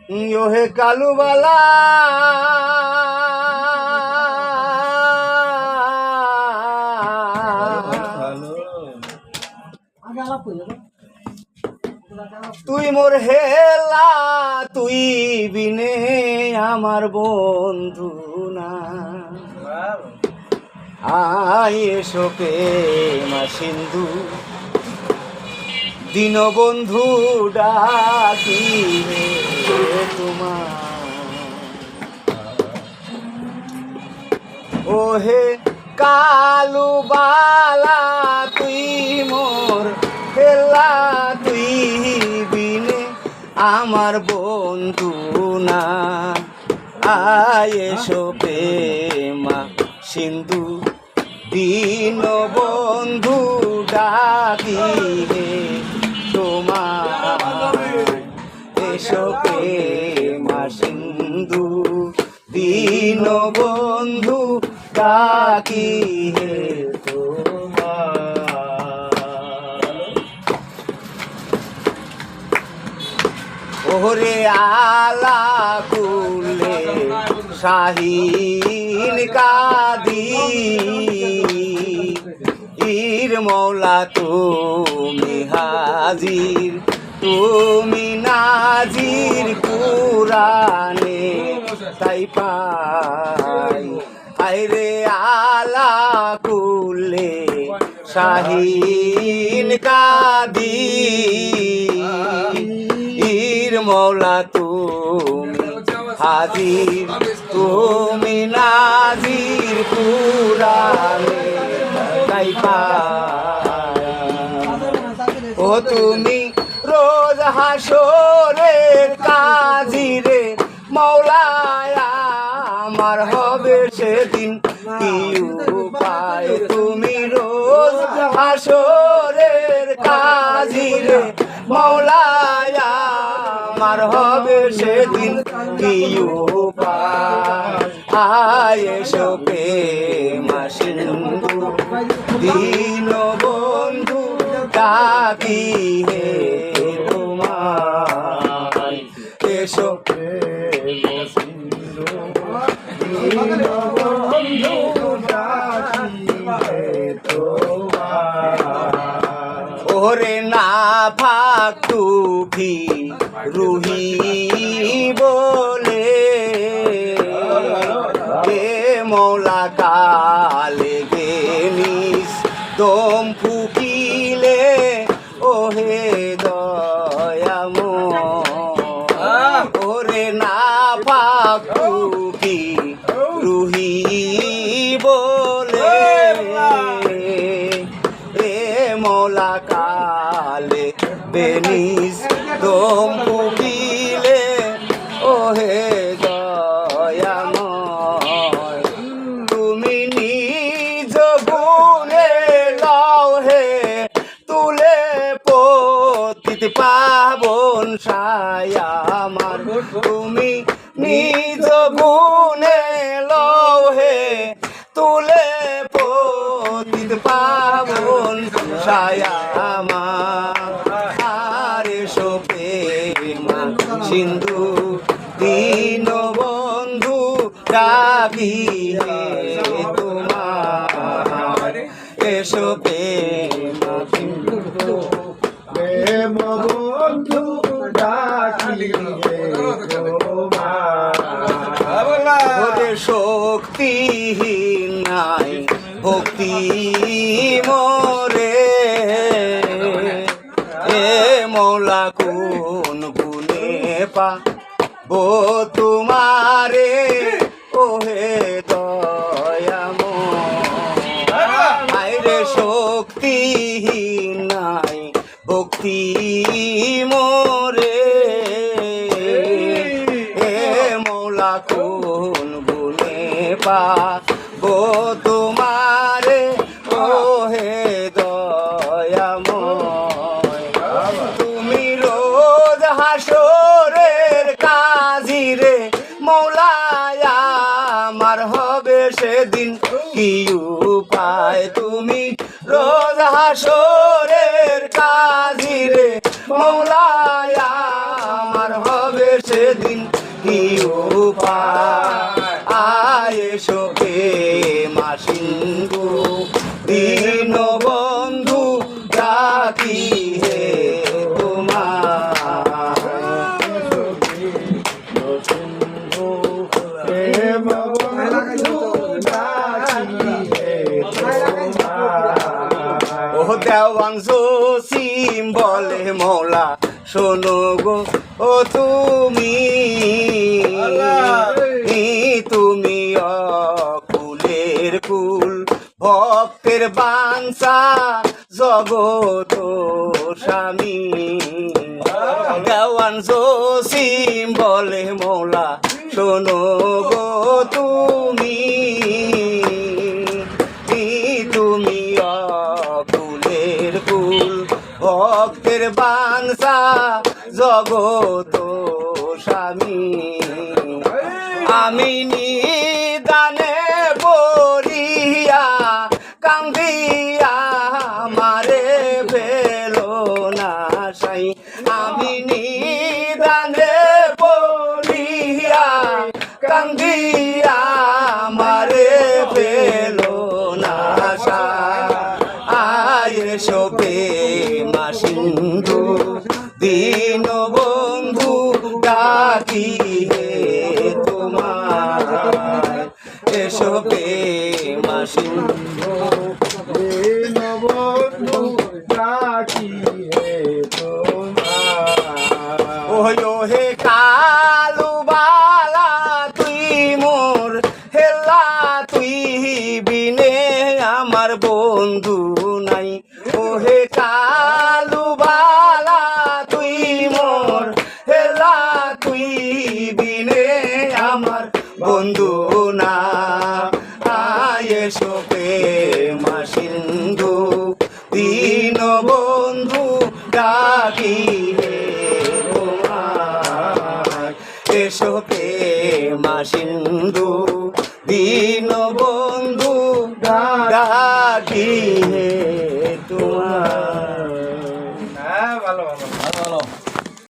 ওহে কালুবালা তুই মোর হেলা তুই বিনে আমার বন্ধু না আয় এসো প্রেমা সিন্ধু দীনবন্ধু ডাকি তোমার ওহে কালুবালা তুই মোর হেলা তুই বিনে আমার বন্ধু না আয় এসো প্রেমা সিন্ধু দীনবন্ধু ডাকি তোমার এসো প্রেমা সিন্ধু দীনবন্ধু ডাকি ওরে আলা কুলে শাহীন কাদি ইর মৌলা তুমি হাজির তুমি নাজির কুরানে তাই পাই আইরে আলা কুলে শাহীন কাদি ইর মৌলা তুমি হাজির তুমি নাজির কুরানে তাই পাই ও তুমি রোজ হাসরের কাজিরে মৌলায় আমার হবে সেদিন কি উপায় তুমি রোজ হাসরের কাজিরে মৌলায় আমার হবে সেদিন কি উপায় আয় এসো প্রেমা সিন্ধু দীনবন্ধু ডাকি হে তোমার এসো প্রেমা সিন্ধু দীনবন্ধু ডাকি হে তোমার ওরে না ফাক টুকি রুহি বলে হে মৌলা কালে গেনিস দম ফুকিলে ওহে দয়াময় ওরে না পাক টুকি রুহি বলে হে মৌলা কালে বেনিস দম ফুকিলে ওহে দয়াময় তুমি নিজ গুণে লও হে তুলে পতিত পাবন সায়া আমার তুমি নিজ গুণে লও হে তুলে পতিত পাবন সায়া আমার আরে এসো প্রেমা সিন্ধু দীনবন্ধু ডাকি হে তোমার এসো প্রেমা সিন্ধু প্রেমবন্ধু ডাকি হে তোমার শক্তিহীন নাই ভক্তি মোরে এ মৌলা কোন গুণে পা বো তোমারে ওহে দয়াময় রে শক্তিহীন নাই ভক্তি মোরে এ মৌলা কোন গুণে পা বো তোমারে ওহে দয়াময় তুমি রোজ হাসরের কাজিরে মৌলায় আমার হবে সেদিন কি উপায় আয় এসো প্রেমা সিন্ধু দীন বন্ধু ডাকি হে ও দেওয়ান জসিম বলে মৌলা শোনো গো ও তুমি তুমি অকুলের কুল ভক্তের বাঞ্ছা জগত স্বামী দেওয়ান জসিম বলে মৌলা শোনো গো তুমি তুমি অকুলের কুল ভক্তের বাঞ্ছা জগত স্বামী আমি নিদানে পড়িয়া কান্দিয়া মারে পেলো না সাই আমি নিদানে পড়িয়া কান্দিয়া মারে পেলো না সাই আয় এসো প্রেমা সিন্ধু দীন বন্ধু ডাকি হে তোমার এসো প্রেমা সিন্ধু দীন বন্ধু ডাকি হে তোমার ওহো হে কালু বালা তুই মোর হেলা তুই বিনে আমার বন্ধু নাই ওহে কালু বালা তুই মোর হেলা তুই বিনে আমার বন্ধু না আয় এসো প্রেমা সিন্ধু দীন বন্ধু ডাকি হে তোমার এসো প্রেমা সিন্ধু দীন বন্ধু ডাকি হে